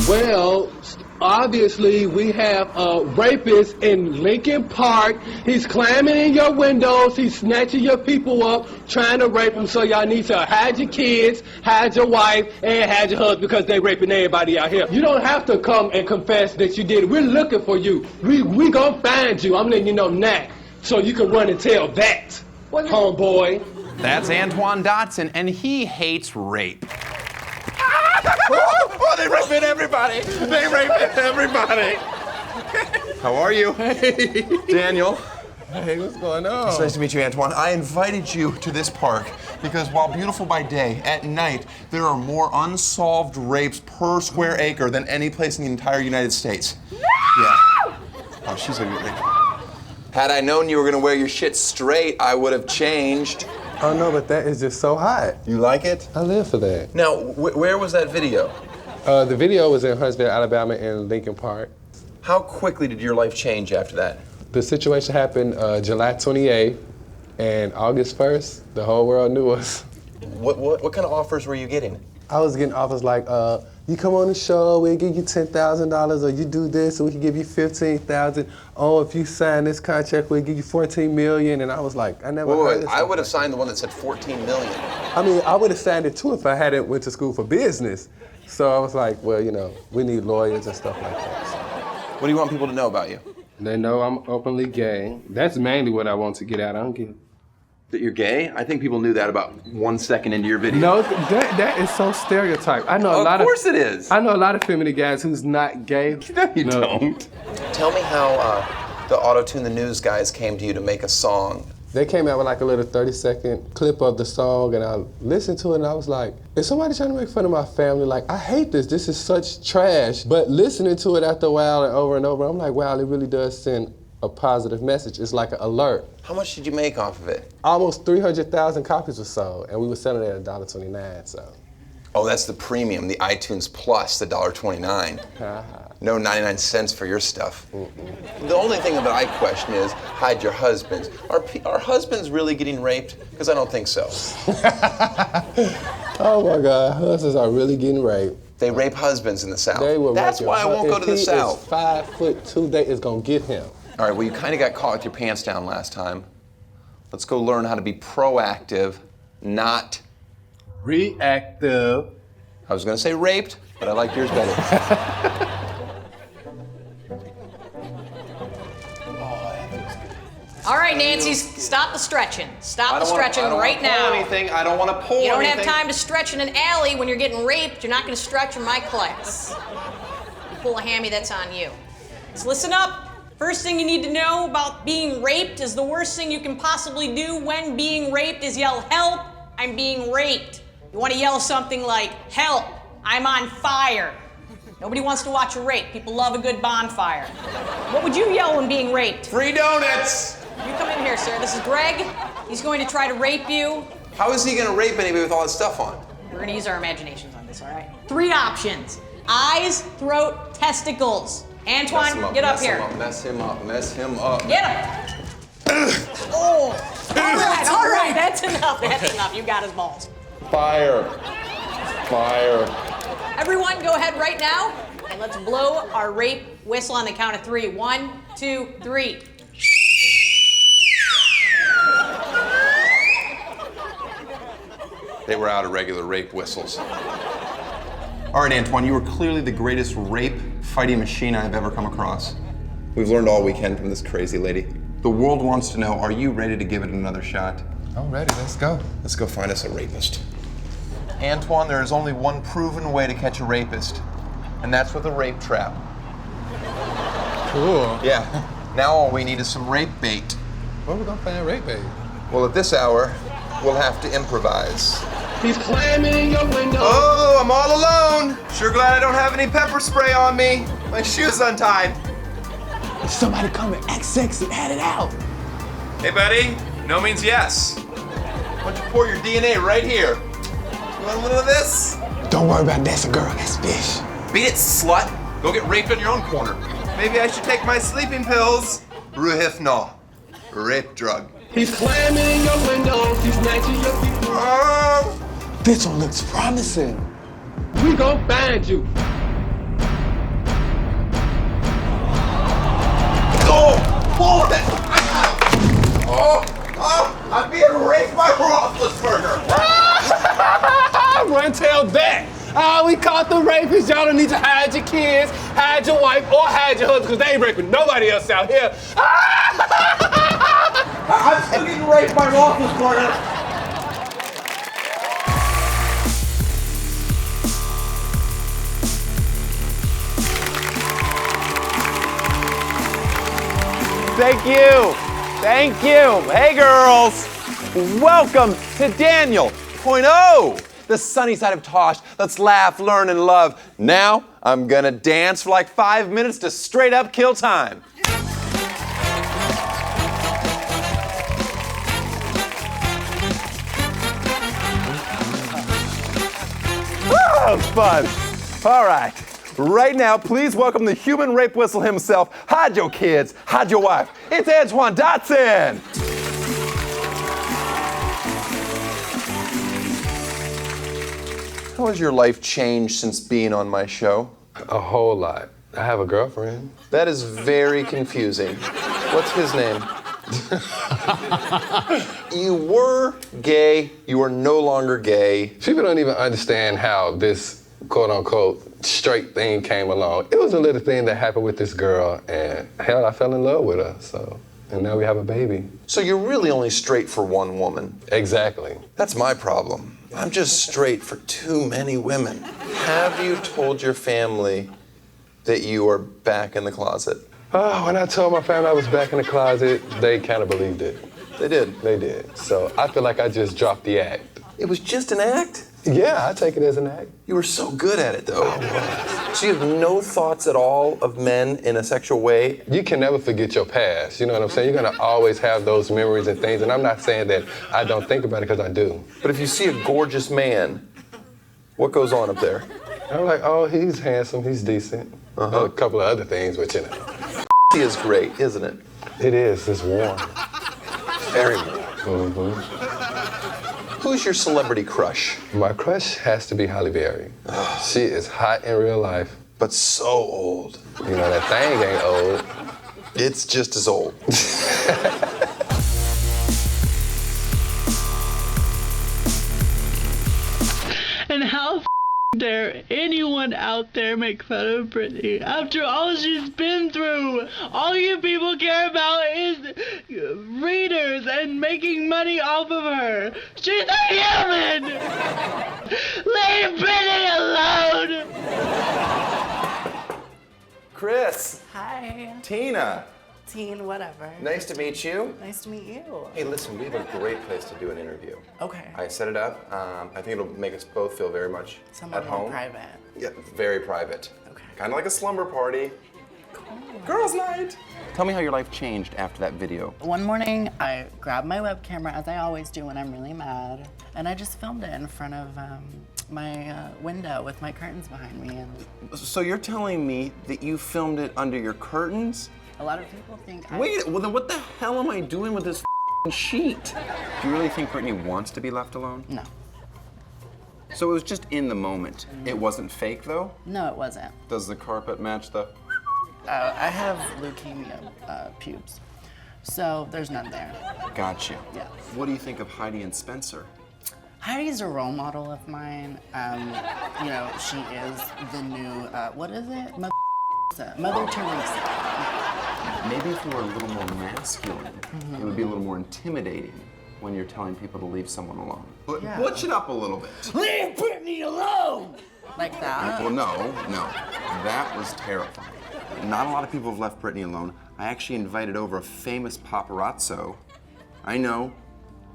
Well, obviously we have a rapist in Lincoln Park. He's climbing in your windows. He's snatching your people up, trying to rape them. So y'all need to hide your kids, hide your wife, and hide your husband because they raping everybody out here. You don't have to come and confess that you did it. We're looking for you. We gonna find you. I'm letting you know now, so you can run and tell that, homeboy. That's Antoine Dodson, and he hates rape. Oh, they raping everybody! They raping everybody! How are you? Hey. Daniel. Hey, what's going on? It's nice to meet you, Antoine. I invited you to this park because while beautiful by day, at night, there are more unsolved rapes per square acre than any place in the entire United States. No! Yeah. Oh, she's gonna get raped. Had I known you were gonna wear your shit straight, I would have changed. Oh no, but that is just so hot. You like it? I live for that. Now, where was that video? The video was in Huntsville, Alabama, in Lincoln Park. How quickly did your life change after that? The situation happened July 28th, and August 1st, the whole world knew us. What kind of offers were you getting? I was getting offers like, you come on the show, we'll give you $10,000, or you do this, so we can give you $15,000. Oh, if you sign this contract, we'll give you $14 million. And I was like, I never heard this. I would have signed the one that said $14 million. I mean, I would have signed it too if I hadn't went to school for business. So I was like, well, you know, we need lawyers and stuff like that. So. What do you want people to know about you? They know I'm openly gay. That's mainly what I want to get out. I don't give. That you're gay? I think people knew that about 1 second into your video. No, that is so stereotyped. I know a lot of. Of course it is. I know a lot of feminine guys who's not gay. No, you don't. Tell me how the Auto-Tune the News guys came to you to make a song. They came out with like a little 30-second clip of the song, and I listened to it, and I was like, is somebody trying to make fun of my family? Like, I hate this. This is such trash. But listening to it after a while and over, I'm like, wow, it really does send a positive message. It's like an alert. How much did you make off of it? Almost 300,000 copies were sold, and we were selling it at $1.29, so. Oh, that's the premium, the iTunes Plus, the $1.29. No 99 cents for your stuff. The only thing that I question is, hide your husbands. Are husbands really getting raped? Because I don't think so. Oh my God, husbands are really getting raped. They rape husbands in the South. That's why I won't go to the South. If he is 5'2", they is gonna get him. All right, well, you kind of got caught with your pants down last time. Let's go learn how to be proactive, not reactive. I was gonna say raped, but I like yours better. All right, Nancy, stop the stretching. Stop the stretching right now. I don't want to pull anything. I don't want to pull anything. You don't have time to stretch in an alley when you're getting raped. You're not going to stretch in my class. You pull a hammy, that's on you. So listen up. First thing you need to know about being raped is the worst thing you can possibly do when being raped is yell, help, I'm being raped. You want to yell something like, help, I'm on fire. Nobody wants to watch a rape. People love a good bonfire. What would you yell when being raped? Free donuts! You come in here, sir. This is Greg. He's going to try to rape you. How is he going to rape anybody with all that stuff on? We're going to use our imaginations on this, all right? 3 options. Eyes, throat, testicles. Antoine, get up here. Mess him up, mess him up. Get him. Oh, all right, that's enough, that's enough. You got his balls. Fire. Fire. Everyone, go ahead right now, and let's blow our rape whistle on the count of 3. 1, 2, 3. They were out of regular rape whistles. All right, Antoine, you were clearly the greatest rape fighting machine I've ever come across. We've learned all we can from this crazy lady. The world wants to know, are you ready to give it another shot? I'm ready, let's go. Let's go find us a rapist. Antoine, there is only one proven way to catch a rapist, and that's with a rape trap. Cool. Yeah. Now all we need is some rape bait. Where are we gonna find rape bait? Well, at this hour, we'll have to improvise. He's climbing in your window. Oh, I'm all alone. Sure glad I don't have any pepper spray on me. My shoe's untied. Somebody come and act sexy, add it out. Hey, buddy. No means yes. Why don't you pour your DNA right here? You want a little of this? Don't worry about that, girl. That's fish. Beat it, slut. Go get raped on your own corner. Maybe I should take my sleeping pills. Ruhifnol. Rape drug. He's climbing in your windows. He's snatching your people. Oh. This one looks promising. We gon' find you. caught the rapists, y'all don't need to hide your kids, hide your wife, or hide your husband, because they ain't raping nobody else out here. I'm still getting raped by Roethlisberger. Thank you. Thank you. Hey, girls. Welcome to Daniel.O, the sunny side of Tosh. Let's laugh, learn, and love. Now, I'm gonna dance for like 5 minutes to straight up kill time. That was fun. All right. Right now, please welcome the human rape whistle himself. Hide your kids, hide your wife. It's Antoine Dodson. How has your life changed since being on my show? A whole lot. I have a girlfriend. That is very confusing. What's his name? You were gay, you are no longer gay. People don't even understand how this quote-unquote straight thing came along. It was a little thing that happened with this girl, and hell, I fell in love with her, and now we have a baby. So you're really only straight for one woman. Exactly. That's my problem. I'm just straight for too many women. Have you told your family that you are back in the closet? Oh, when I told my family I was back in the closet, they kind of believed it. They did. They did. So I feel like I just dropped the act. It was just an act? Yeah, I take it as an act. You were so good at it, though. So you have no thoughts at all of men in a sexual way? You can never forget your past, you know what I'm saying? You're gonna always have those memories and things, and I'm not saying that I don't think about it, because I do. But if you see a gorgeous man, what goes on up there? I'm like, oh, he's handsome, he's decent. A couple of other things, but you know. He is great, isn't it? It is, it's warm. Very warm. Who's your celebrity crush? My crush has to be Halle Berry. She is hot in real life. But so old. You know, that thing ain't old. It's just as old. And how dare anyone out there make fun of Britney after all she's been through? All you people care about is readers and making money off of her. She's a human! Leave Britney alone! Chris. Hi. Tina. Teen, whatever. Nice to meet you. Nice to meet you. Hey, listen, we have a great place to do an interview. Okay. I set it up. I think it'll make us both feel very much Somewhere at more home. private. Yeah, very private. Okay. Kind of like a slumber party. Cool. Girls' night. Tell me how your life changed after that video. One morning, I grabbed my web camera, as I always do when I'm really mad, and I just filmed it in front of my window with my curtains behind me. And So you're telling me that you filmed it under your curtains? a lot of people think Wait, well then what the hell am I doing with this sheet? Do you really think Britney wants to be left alone? No. So it was just in the moment. It wasn't fake though? No, it wasn't. Does the carpet match the... I have leukemia pubes, so there's none there. Gotcha. Yeah. What do you think of Heidi and Spencer? Heidi's a role model of mine. You know, she is the new, what is it? Mother Teresa. Maybe if you were a little more masculine, it would be a little more intimidating when you're telling people to leave someone alone. But Yeah. butch it up a little bit. Leave Britney alone! Like that? Well, no. That was terrifying. Not a lot of people have left Britney alone. I actually invited over a famous paparazzo. I know,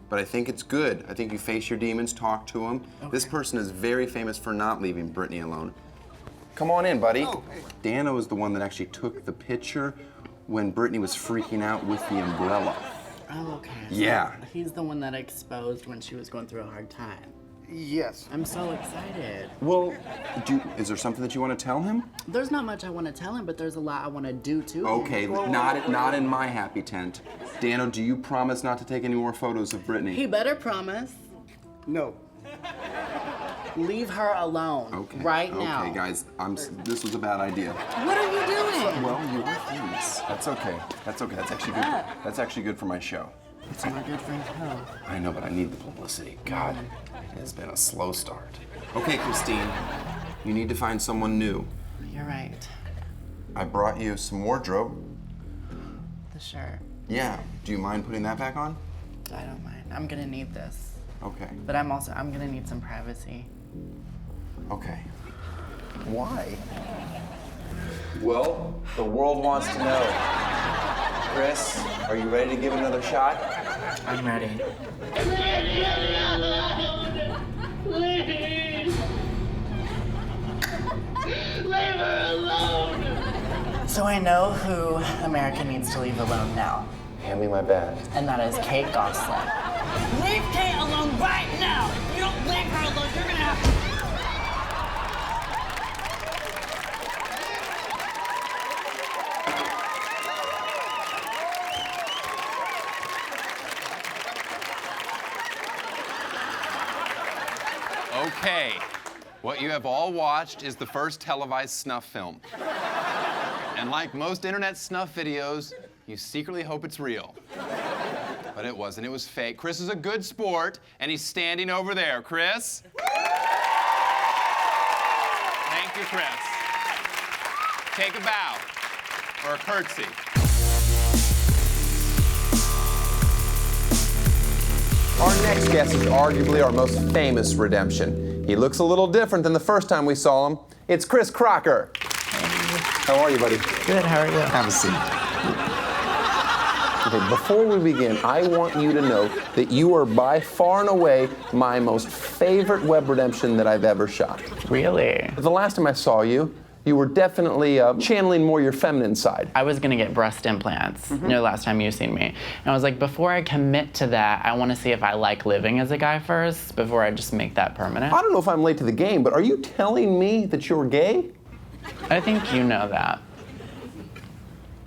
but I think it's good. I think you face your demons, talk to them. Okay. This person is very famous for not leaving Britney alone. Come on in, buddy. Oh, hey. Dano is the one that actually took the picture when Britney was freaking out with the umbrella. Oh, okay. Yeah. So he's the one that exposed when she was going through a hard time. Yes. I'm so excited. Well, is there something that you want to tell him? There's not much I want to tell him, but there's a lot I want to do too. Okay, not in my happy tent. Dano, do you promise not to take any more photos of Britney? He better promise. No. Leave her alone. Okay. Right now. Okay, guys, this was a bad idea. What are you doing? Well, you are famous. That's okay. That's actually good. That's actually good for my show. It's not good for him. I know, but I need the publicity. God, it has been a slow start. Okay, Christine, You need to find someone new. You're right. I brought you some wardrobe. The shirt. Yeah. Do you mind putting that back on? I don't mind. I'm gonna need this. Okay. But I'm gonna need some privacy. Okay. Why? Well, the world wants to know. Chris, are you ready to give it another shot? I'm ready. Please! Leave her alone! So I know who America needs to leave alone now. Hand me my bag. And that is Kate Gosselin. Leave Kate alone right now! If you don't leave her alone, you're gonna have to... Okay, what you have all watched is the first televised snuff film. And like most internet snuff videos, you secretly hope it's real. But it wasn't, it was fake. Chris is a good sport, and he's standing over there. Chris? Thank you, Chris. Take a bow, or a curtsy. Our next guest is arguably our most famous redemption. He looks a little different than the first time we saw him. It's Chris Crocker. How are you, buddy? Good, how are you? Have a seat. Okay, before we begin, I want you to know that you are by far and away my most favorite web redemption that I've ever shot. Really? The last time I saw you, you were definitely channeling more your feminine side. I was gonna get breast implants, you know, last time you seen me. And I was like, before I commit to that, I wanna see if I like living as a guy first, before I just make that permanent. I don't know if I'm late to the game, but are you telling me that you're gay? I think you know that.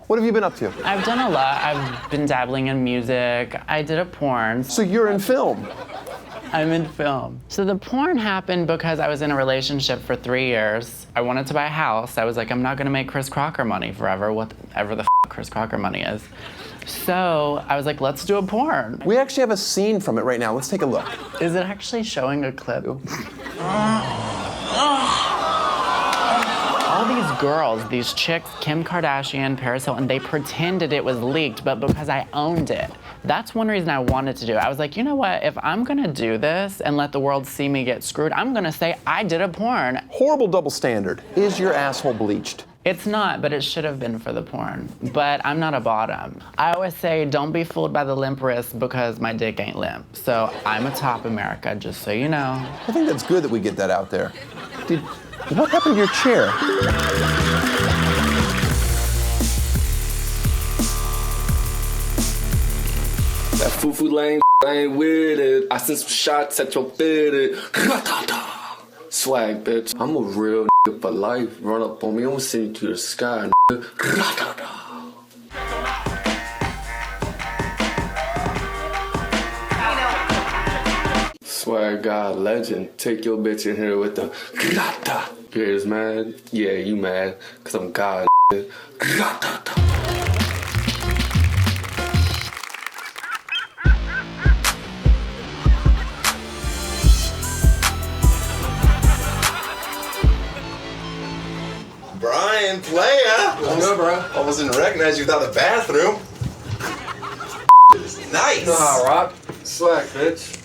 What have you been up to? I've done a lot. I've been dabbling in music. I did a porn. So you're in film? I'm in film. So the porn happened because I was in a relationship for 3 years. I wanted to buy a house. I was like, I'm not gonna make Chris Crocker money forever, whatever the Chris Crocker money is. So I was like, let's do a porn. We actually have a scene from it right now. Let's take a look. Is it actually showing a clip? All these girls, these chicks, Kim Kardashian, Paris Hilton, they pretended it was leaked, but because I owned it. That's one reason I wanted to do it. I was like, you know what, if I'm gonna do this and let the world see me get screwed, I'm gonna say I did a porn. Horrible double standard. Is your asshole bleached? It's not, but it should have been for the porn. But I'm not a bottom. I always say, don't be fooled by the limp wrist because my dick ain't limp. So I'm a top, America, just so you know. I think that's good that we get that out there. What happened to your chair? That foo-foo lane, I ain't with it. I sent some shots at your fitted. Swag, bitch. I'm a real nigga for life. Run up on me, I'm gonna send you to the sky, nigga. Swag God legend. Take your bitch in here with the grata. You haters mad? Yeah, you mad. Cause I'm God, nigga. Brian, playa. What's good, bro? Almost didn't recognize you without the bathroom. Nice. Nah, rock. Swag, bitch.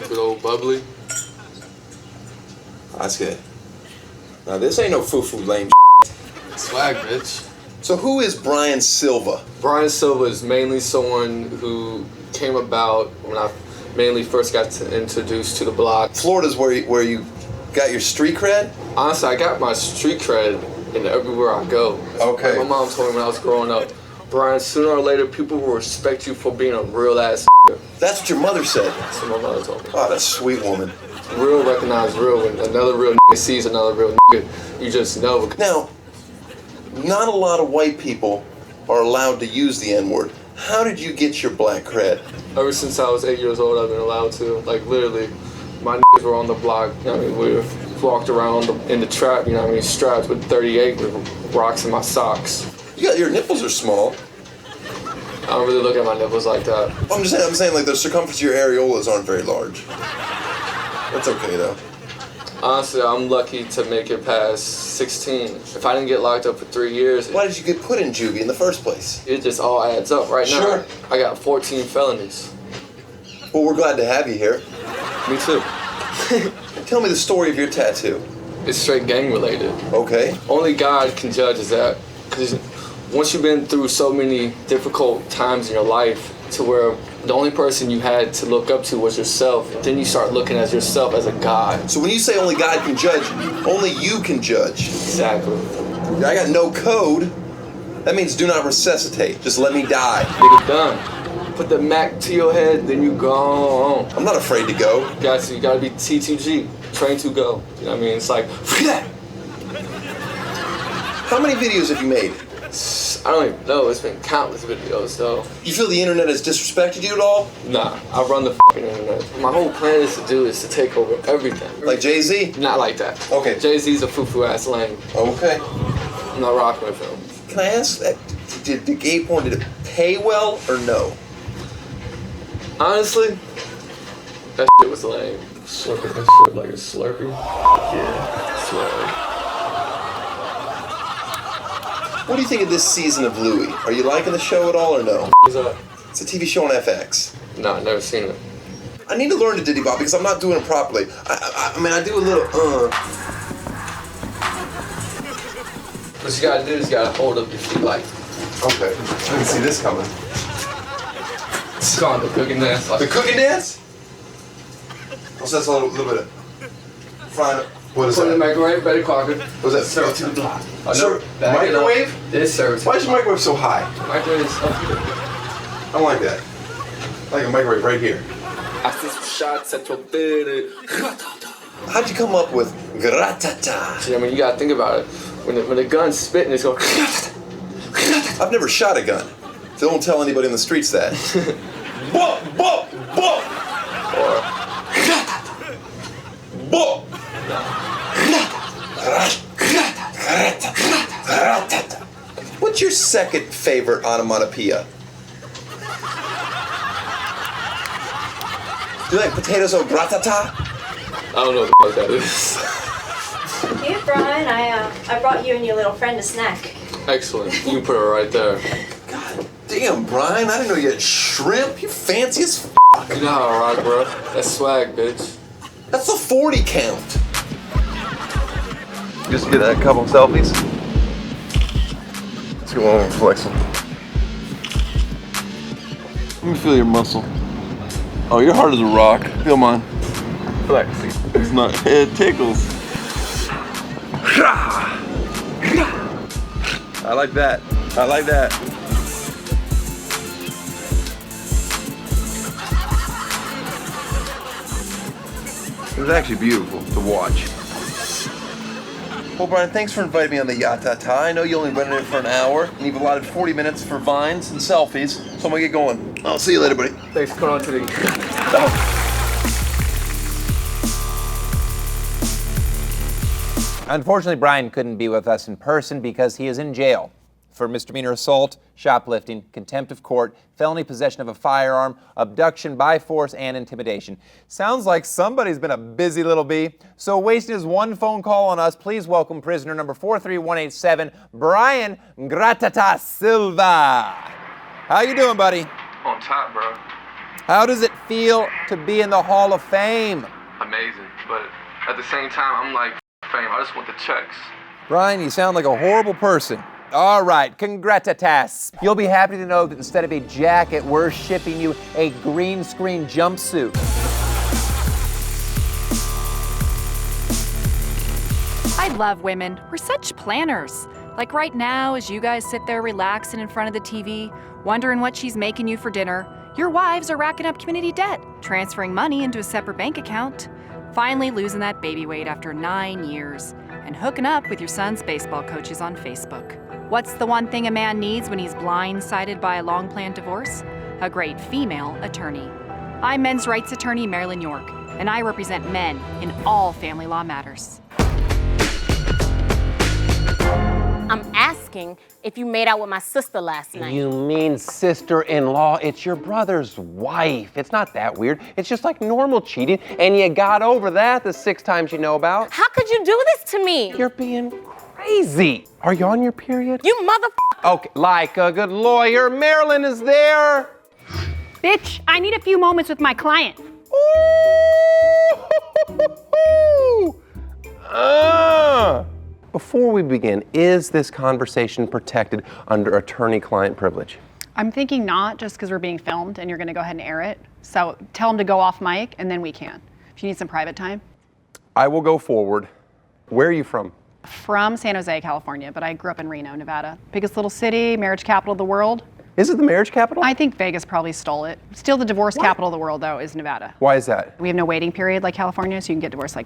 Good old bubbly. That's good. Now this ain't no foo-foo lame. Swag, bitch. So who is Brian Silva? Brian Silva is mainly someone who came about when I mainly first got introduced to the block. Florida's where you got your street cred? Honestly, I got my street cred in everywhere I go. Okay. Like my mom told me when I was growing up, Brian, sooner or later, people will respect you for being a real ass. That's what your mother said. That's what my mother told me. Oh, that's a sweet woman. Real recognize real. When another real sees another real you just know. Now, not a lot of white people are allowed to use the N-word. How did you get your black cred? Ever since I was 8 years old, I've been allowed to. Like, literally, my were on the block. You know what I mean? We walked around in the trap, you know what I mean, strapped with 38 with rocks in my socks. Your nipples are small. I don't really look at my nipples like that. I'm saying like the circumference of your areolas aren't very large. That's okay though. Honestly, I'm lucky to make it past 16. If I didn't get locked up for 3 years, Why did you get put in juvie in the first place? it just all adds up. Right Sure. now, I got 14 felonies. Well, we're glad to have you here. Me too. Tell me the story of your tattoo. It's straight gang related. Okay. Only God can judge is that. Because once you've been through so many difficult times in your life to where the only person you had to look up to was yourself, then you start looking at yourself as a god. So when you say only God can judge, only you can judge. Exactly. I got no code. That means do not resuscitate. Just let me die. Nigga done. Put the Mac to your head, then you go on. I'm not afraid to go. You gotta be T2G, train to go. You know what I mean? It's like, How many videos have you made? I don't even know. It's been countless videos, though. You feel the internet has disrespected you at all? Nah, I run the fucking internet. My whole plan is to take over everything. Like Jay-Z? Not like that. Okay. Jay-Z's a foo-foo ass lame. Okay. I'm not rocking with him. Can I ask, did the gay porn, did it pay well or no? Honestly, that shit was lame. Slurping that shit like a Slurpee? Yeah, slurpee. What do you think of this season of Louie? Are you liking the show at all or no? What's up? It's a TV show on FX. No, I've never seen it. I need to learn to diddy bop because I'm not doing it properly. I mean, I do a little, What you gotta do is you gotta hold up your feet like. Okay, I didn't see this coming. It's called the cooking dance. The cooking dance? What's that? A little bit of frying. What is Put it in the that? microwave, better Crocker. Was that Serve it to the block. Sir, microwave? This serve it to Why is your microwave so high? Microwave is up here. I don't like that. I like a microwave right here. I see some shots at your bed. How'd you come up with gratata? See, I mean, you gotta think about it. When the gun's spitting, it's going. I've never shot a gun. So don't tell anybody in the streets that. Bop, bop, bop. Or. Bop. What's your second favorite onomatopoeia? Do you like potatoes au gratata? I don't know what the fuck that is. Here, Brian, I brought you and your little friend a snack. Excellent. You can put it right there. God damn, Brian, I didn't know you had shrimp. You fancy as f***. You know how I rock, bro. That's swag, bitch. That's a 40 count. Just get a couple of selfies. Let's go on and flex them. Let me feel your muscle. Oh, you're hard as a rock. Feel mine. Flexy. It's not. It tickles. I like that. I like that. It was actually beautiful to watch. Well, Brian, thanks for inviting me on the Yatata. I know you only rented it for an hour, and you've allotted 40 minutes for vines and selfies, so I'm gonna get going. I'll see you later, buddy. Thanks for coming on to the. Unfortunately, Brian couldn't be with us in person because he is in jail for misdemeanor assault, shoplifting, contempt of court, felony possession of a firearm, abduction by force, and intimidation. Sounds like somebody's been a busy little bee. So wasting his one phone call on us, please welcome prisoner number 43187, Brian Gratata Silva. How you doing, buddy? On top, bro. How does it feel to be in the Hall of Fame? Amazing, but at the same time, I'm like, fame. I just want the checks. Brian, you sound like a horrible person. All right, congratatas. You'll be happy to know that instead of a jacket, we're shipping you a green screen jumpsuit. I love women. We're such planners. Like right now, as you guys sit there relaxing in front of the TV, wondering what she's making you for dinner, your wives are racking up community debt, transferring money into a separate bank account, finally losing that baby weight after 9 years, and hooking up with your son's baseball coaches on Facebook. What's the one thing a man needs when he's blindsided by a long-planned divorce? A great female attorney. I'm men's rights attorney Marilyn York, and I represent men in all family law matters. I'm asking asking if you made out with my sister last night. You mean sister-in-law? It's your brother's wife. It's not that weird. It's just like normal cheating, and you got over that the 6 times you know about. How could you do this to me? You're being crazy. Are you on your period? You motherfucker. Okay, like a good lawyer, Marilyn is there. Bitch, I need a few moments with my client. Before we begin, is this conversation protected under attorney-client privilege? I'm thinking not, just because we're being filmed and you're going to go ahead and air it. So tell them to go off mic and then we can. If you need some private time. I will go forward. Where are you from? From San Jose, California, but I grew up in Reno, Nevada. Biggest little city, marriage capital of the world. Is it the marriage capital? I think Vegas probably stole it. Still the divorce capital of the world, though, is Nevada. Why is that? We have no waiting period like California, so you can get divorced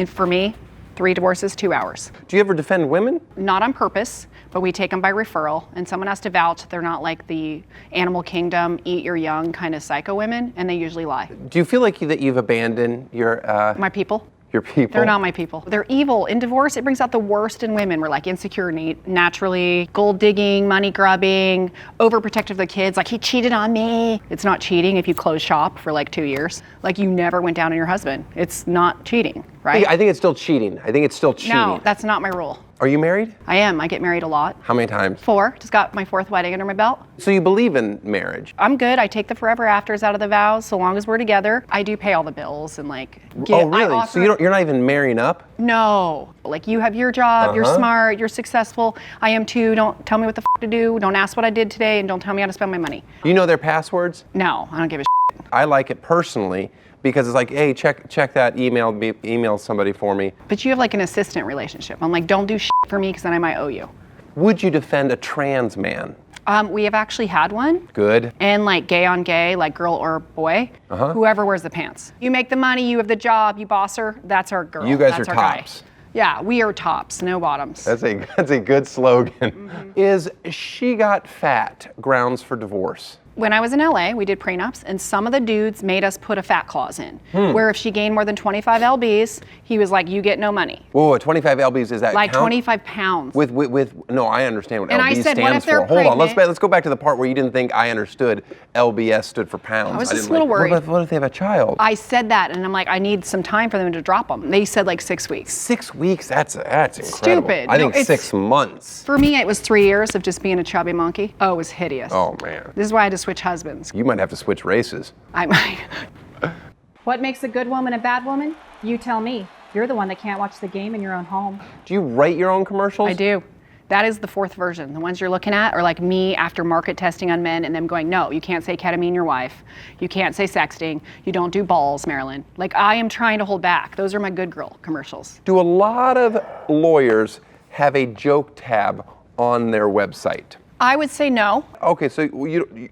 for me, 3 divorces, 2 hours. Do you ever defend women? Not on purpose, but we take them by referral, and someone has to vouch they're not like the animal kingdom, eat your young kind of psycho women, and they usually lie. Do you feel like that you've abandoned your... My people? Your people? They're not my people. They're evil. In divorce, it brings out the worst in women. We're like insecure, naturally, gold digging, money grubbing, overprotective of the kids. Like, he cheated on me. It's not cheating if you close shop for like 2 years. Like, you never went down on your husband. It's not cheating, right? I think it's still cheating. I think it's still cheating. No, that's not my rule. Are you married? I am. I get married a lot. How many times? 4. Just got my 4th wedding under my belt. So you believe in marriage? I'm good. I take the forever afters out of the vows so long as we're together. I do pay all the bills and like Oh, really? So you're not even marrying up? No. Like, you have your job, you're smart, you're successful. I am too. Don't tell me what the to do. Don't ask what I did today, and don't tell me how to spend my money. You know their passwords? No, I don't give a shit. I like it personally because it's like, hey, check that email somebody for me. But you have like an assistant relationship. I'm like, don't do shit for me because then I might owe you. Would you defend a trans man? We have actually had one. Good. And like gay on gay, like girl or boy, whoever wears the pants. You make the money, you have the job, you boss her, that's our girl. You guys that's are our tops. Guy. Yeah, we are tops, no bottoms. That's a good slogan. Is she got fat grounds for divorce? When I was in LA, we did prenups, and some of the dudes made us put a fat clause in, where if she gained more than 25 lbs, he was like, you get no money. Whoa, 25 lbs, is that like count? 25 pounds. No, I understand what and LB I said, stands what if they're for. Hold on, pregnant? let's go back to the part where you didn't think I understood LBS stood for pounds. I was just didn't a little worried. What if they have a child? I said that, and I'm like, I need some time for them to drop them. They said like 6 weeks. 6 weeks? That's incredible. Stupid. I think 6 months. For me, it was 3 years of just being a chubby monkey. Oh, it was hideous. Oh, man. This is why I had to switch husbands. You might have to switch races. I might. What makes a good woman a bad woman? You tell me. You're the one that can't watch the game in your own home. Do you write your own commercials? I do. That is the 4th version. The ones you're looking at are like me after market testing on men and them going, no, you can't say ketamine your wife. You can't say sexting. You don't do balls, Marilyn. Like, I am trying to hold back. Those are my good girl commercials. Do a lot of lawyers have a joke tab on their website? I would say no. Okay, so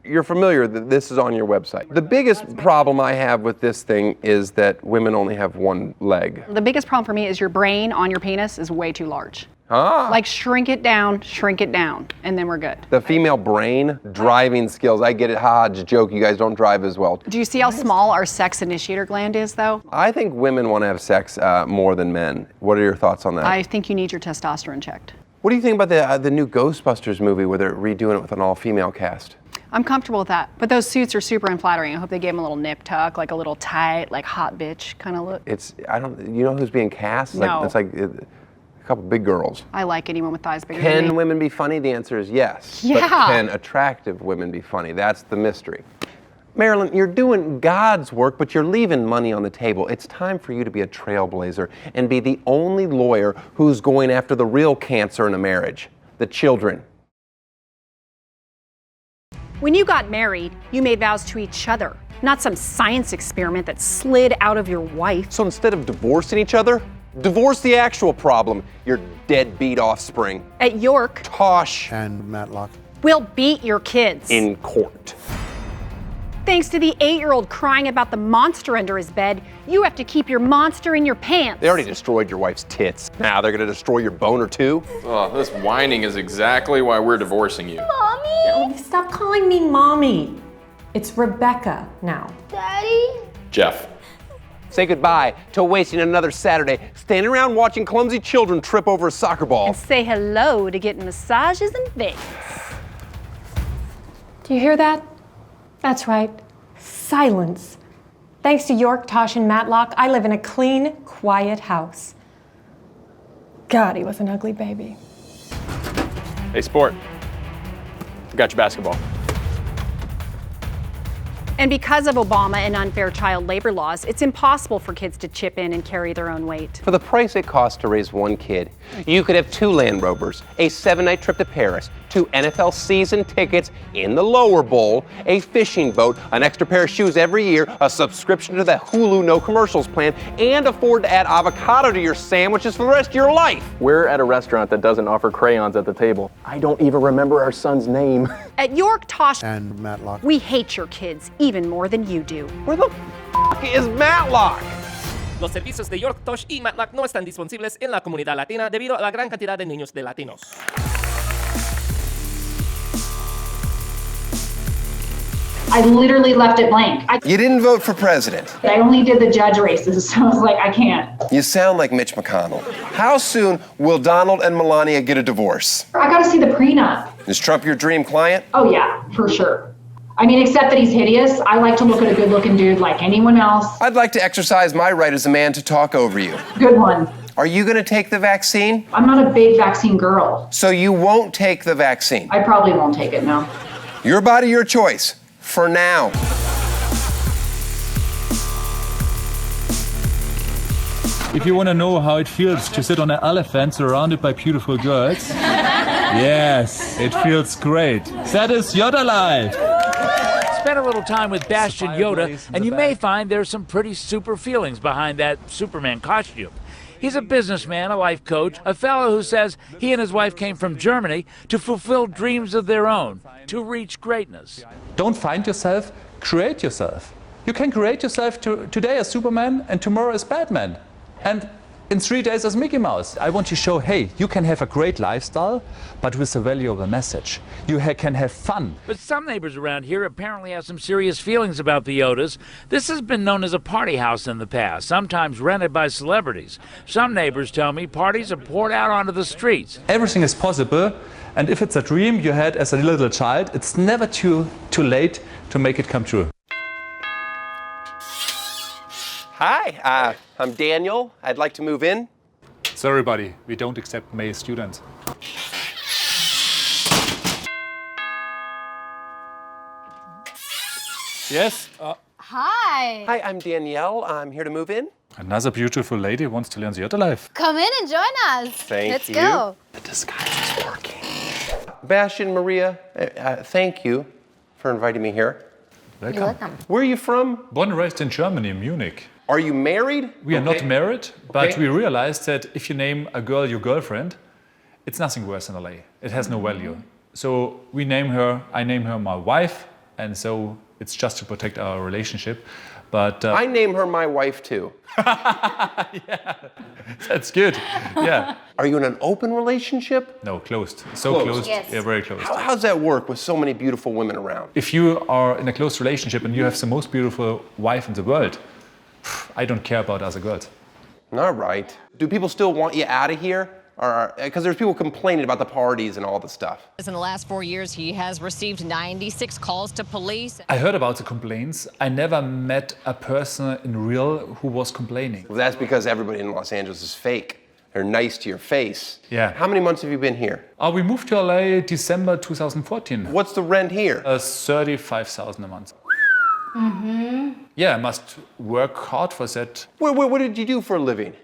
you're familiar that this is on your website. The biggest problem I have with this thing is that women only have one leg. The biggest problem for me is your brain on your penis is way too large. Like, shrink it down, and then we're good. The female brain, driving skills. I get it, it's a joke, you guys don't drive as well. Do you see how small our sex initiator gland is, though? I think women want to have sex more than men. What are your thoughts on that? I think you need your testosterone checked. What do you think about the new Ghostbusters movie where they're redoing it with an all-female cast? I'm comfortable with that, but those suits are super unflattering. I hope they gave them a little nip tuck, like a little tight, like hot bitch kind of look. You know who's being cast? No. It's like a couple big girls. I like anyone with thighs bigger than me. Can women be funny? The answer is yes. Yeah. But can attractive women be funny? That's the mystery. Marilyn, you're doing God's work, but you're leaving money on the table. It's time for you to be a trailblazer and be the only lawyer who's going after the real cancer in a marriage, the children. When you got married, you made vows to each other, not some science experiment that slid out of your wife. So instead of divorcing each other, divorce the actual problem, your deadbeat offspring. At York, Tosh and Matlock will beat your kids. In court. Thanks to the 8-year-old crying about the monster under his bed, you have to keep your monster in your pants. They already destroyed your wife's tits. Now they're gonna destroy your boner too? Oh, this whining is exactly why we're divorcing you. Mommy! No, stop calling me Mommy. It's Rebecca now. Daddy? Jeff. say goodbye to wasting another Saturday standing around watching clumsy children trip over a soccer ball. And say hello to getting massages in Vegas. Do you hear that? That's right. Silence. Thanks to York, Tosh, and Matlock, I live in a clean, quiet house. God, he was an ugly baby. Hey, sport. I got your basketball. And because of Obama and unfair child labor laws, it's impossible for kids to chip in and carry their own weight. For the price it costs to raise one kid, you could have 2 Land Rovers, a 7-night trip to Paris, 2 NFL season tickets in the lower bowl, a fishing boat, an extra pair of shoes every year, a subscription to the Hulu no commercials plan, and afford to add avocado to your sandwiches for the rest of your life. We're at a restaurant that doesn't offer crayons at the table. I don't even remember our son's name. At York, Tosh, and Matlock, we hate your kids even more than you do. Where the is Matlock? Los servicios de York, Tosh y Matlock no están disponibles en la comunidad latina debido a la gran cantidad de niños de latinos. I literally left it blank. You didn't vote for president. I only did the judge races, so I was like, I can't. You sound like Mitch McConnell. How soon will Donald and Melania get a divorce? I gotta see the prenup. Is Trump your dream client? Oh yeah, for sure. I mean, except that he's hideous. I like to look at a good-looking dude like anyone else. I'd like to exercise my right as a man to talk over you. Good one. Are you gonna take the vaccine? I'm not a big vaccine girl. So you won't take the vaccine? I probably won't take it, no. Your body, your choice. For now. If you want to know how it feels to sit on an elephant surrounded by beautiful girls, yes, it feels great. That is Yoda life. Spend a little time with Bastion Yoda, and you may find there's some pretty super feelings behind that Superman costume. He's a businessman, a life coach, a fellow who says he and his wife came from Germany to fulfill dreams of their own, to reach greatness. Don't find yourself, create yourself. You can create yourself today as Superman and tomorrow as Batman. And in 3 days as Mickey Mouse. I want to show, hey, you can have a great lifestyle, but with a valuable message. You can have fun. But some neighbors around here apparently have some serious feelings about the Yodas. This has been known as a party house in the past, sometimes rented by celebrities. Some neighbors tell me parties are poured out onto the streets. Everything is possible, and if it's a dream you had as a little child, it's never too late to make it come true. Hi, I'm Daniel. I'd like to move in. Sorry, buddy, we don't accept male students. Yes? Hi. Hi, I'm Danielle. I'm here to move in. Another beautiful lady wants to learn the Yoda life. Come in and join us. Thank you. Let's go. The disguise is working. Bastian, Maria, thank you for inviting me here. Welcome. You're welcome. Where are you from? Born and raised in Germany, Munich. Are you married? We are not married, but we realized that if you name a girl your girlfriend, it's nothing worse than LA. It has no value. So I name her my wife, and so it's just to protect our relationship. But I name her my wife too. Yeah, that's good. Yeah. Are you in an open relationship? No, closed. So closed. Yes. Yeah, very closed. How does that work with so many beautiful women around? If you are in a close relationship and you have the most beautiful wife in the world, I don't care about other girls. All right. Do people still want you out of here? Because there's people complaining about the parties and all the stuff. In the last 4 years, he has received 96 calls to police. I heard about the complaints. I never met a person in real who was complaining. Well, that's because everybody in Los Angeles is fake. They're nice to your face. Yeah. How many months have you been here? We moved to LA December 2014. What's the rent here? 35,000 a month. Mm-hmm. Yeah, I must work hard for that. What did you do for a living?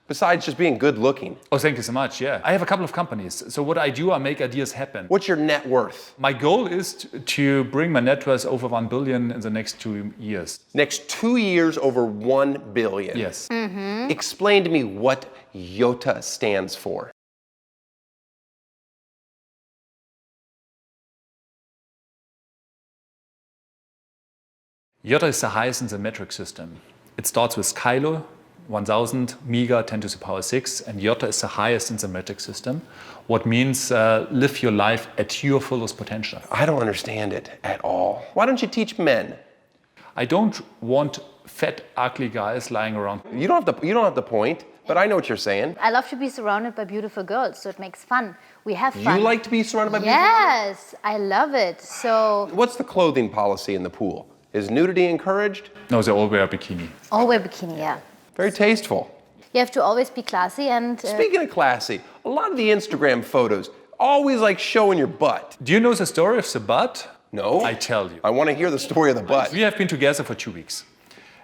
Besides just being good looking. Oh, thank you so much, yeah. I have a couple of companies. So what I do, I make ideas happen. What's your net worth? My goal is to bring my net worth over 1 billion in the next 2 years. Next 2 years over 1 billion? Yes. Mm-hmm. Explain to me what Yoda stands for. Yoda is the highest in the metric system. It starts with kilo, 1000, mega, 10 to the power 6, and Yoda is the highest in the metric system, what means live your life at your fullest potential. I don't understand it at all. Why don't you teach men? I don't want fat, ugly guys lying around. You don't have to point, but I know what you're saying. I love to be surrounded by beautiful girls, so it makes fun. We have fun. You like to be surrounded by beautiful girls? Yes, I love it. So What's the clothing policy in the pool? Is nudity encouraged? No, they all wear a bikini. all wear bikini, yeah. Very tasteful. You have to always be classy and. Speaking of classy, a lot of the Instagram photos always like showing your butt. Do you know the story of the butt? No. I tell you. I want to hear the story of the butt. We have been together for 2 weeks.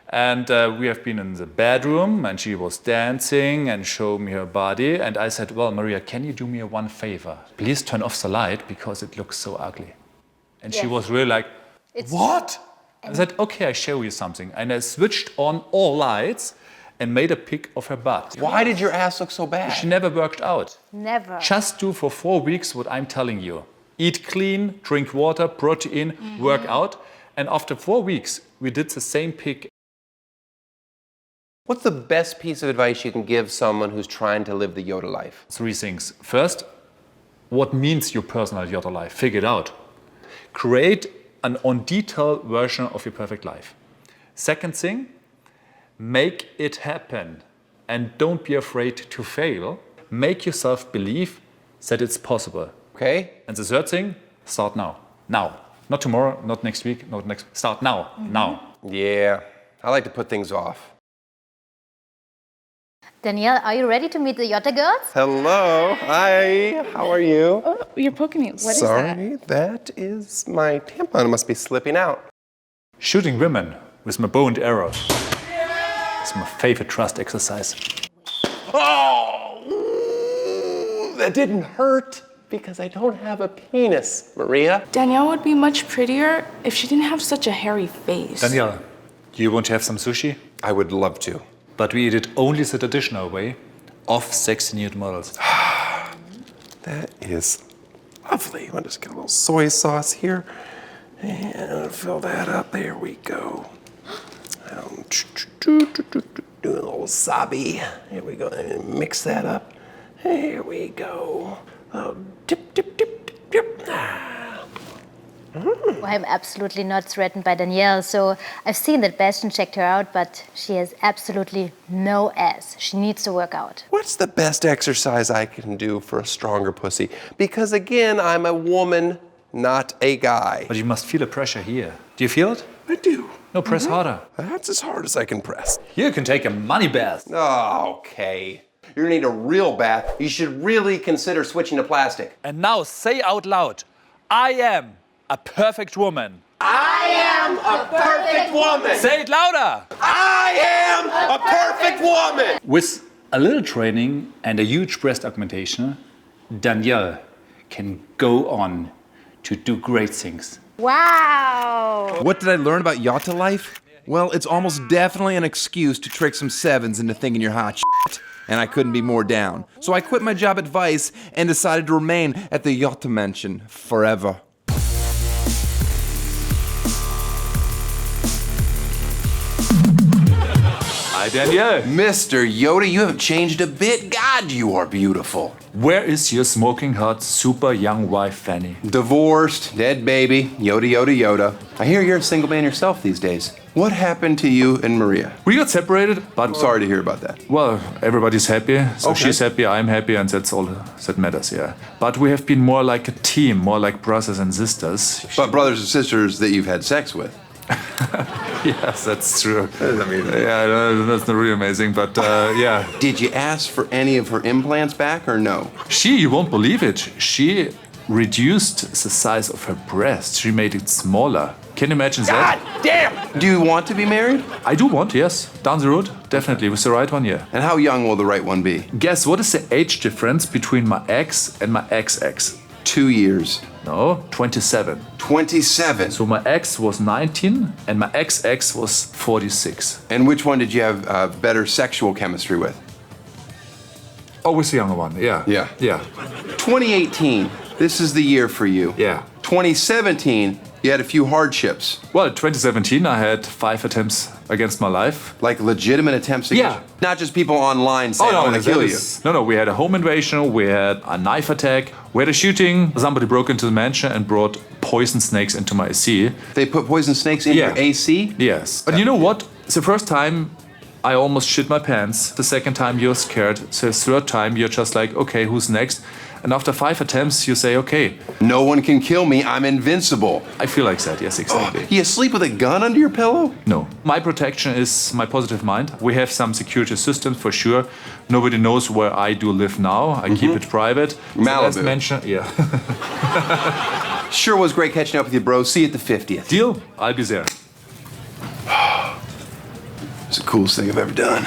And we have been in the bedroom, and she was dancing and showed me her body. And I said, well, Maria, can you do me one favor? Please turn off the light because it looks so ugly. And she was really like, what? I said, okay, I show you something. And I switched on all lights and made a pic of her butt. Why did your ass look so bad? She never worked out. Never. Just do for 4 weeks what I'm telling you. Eat clean, drink water, protein, work out. And after 4 weeks, we did the same pic. What's the best piece of advice you can give someone who's trying to live the Yoda life? 3 things. First, what means your personal Yoda life? Figure it out. Create an on-detail version of your perfect life. Second thing, make it happen. And don't be afraid to fail. Make yourself believe that it's possible. Okay. And the third thing, start now. Now. Not tomorrow, not next week, not next. Start now. Now. Yeah, I like to put things off. Danielle, are you ready to meet the Yoda girls? Hello. Hi. How are you? Oh, you're poking me. What is that? Sorry, that is my tampon. It must be slipping out. Shooting women with my bow and arrow is my favorite trust exercise. Oh, that didn't hurt because I don't have a penis, Maria. Danielle would be much prettier if she didn't have such a hairy face. Danielle, do you want to have some sushi? I would love to. But we eat it only the traditional way, off sexy nude models. That is lovely. I'll just get a little soy sauce here and fill that up. There we go. Do a little wasabi. Here we go. And mix that up. Here we go. Dip, dip, dip, dip, dip. Well, I'm absolutely not threatened by Danielle, so I've seen that Bastian checked her out, but she has absolutely no ass. She needs to work out. What's the best exercise I can do for a stronger pussy? Because again, I'm a woman, not a guy. But you must feel the pressure here. Do you feel it? I do. No, press harder. That's as hard as I can press. You can take a money bath. Oh, okay. You're gonna need a real bath. You should really consider switching to plastic. And now say out loud, I am a perfect woman. I am a perfect woman. Say it louder. I am a perfect woman. With a little training and a huge breast augmentation, Danielle can go on to do great things. Wow! What did I learn about Yoda life? Well, it's almost definitely an excuse to trick some sevens into thinking you're hot shit. And I couldn't be more down. So I quit my job at Vice and decided to remain at the Yoda Mansion forever. Hi, Danielle. Mr. Yoda, you haven't changed a bit. God, you are beautiful. Where is your smoking hot, super young wife, Fanny? Divorced, dead baby, Yoda, Yoda, Yoda. I hear you're a single man yourself these days. What happened to you and Maria? We got separated, but I'm sorry to hear about that. Well, everybody's happy. So Okay. she's happy, I'm happy, and that's all that matters, yeah. But we have been more like a team, more like brothers and sisters. But brothers and sisters that you've had sex with. Yes, that's true. Yeah, that's not really amazing, but yeah. Did you ask for any of her implants back or no? You won't believe it, she reduced the size of her breast. She made it smaller. Can you imagine that? God damn! Do you want to be married? I do want, yes. Down the road, definitely, with the right one, yeah. And how young will the right one be? Guess what is the age difference between my ex and my ex-ex? 2 years. No, 27. 27? So my ex was 19 and my ex-ex was 46. And which one did you have better sexual chemistry with? Always the younger one, yeah. Yeah. Yeah. 2018, this is the year for you. Yeah. 2017, you had a few hardships. Well, 2017 I had 5 attempts against my life. Like legitimate attempts against Yeah. Not just people online saying, I want to kill you. No, we had a home invasion, we had a knife attack, we had a shooting. Somebody broke into the mansion and brought poison snakes into my AC. They put poison snakes in your AC? Yes. But you know what? The first time, I almost shit my pants. The second time, you're scared. The third time, you're just like, okay, who's next? And after 5 attempts, you say, okay. No one can kill me, I'm invincible. I feel like that, yes, exactly. You sleep with a gun under your pillow? No. My protection is my positive mind. We have some security systems for sure. Nobody knows where I do live now. I keep it private. Malibu. So mention, yeah. Sure was great catching up with you, bro. See you at the 50th. Deal? I'll be there. It's the coolest thing I've ever done.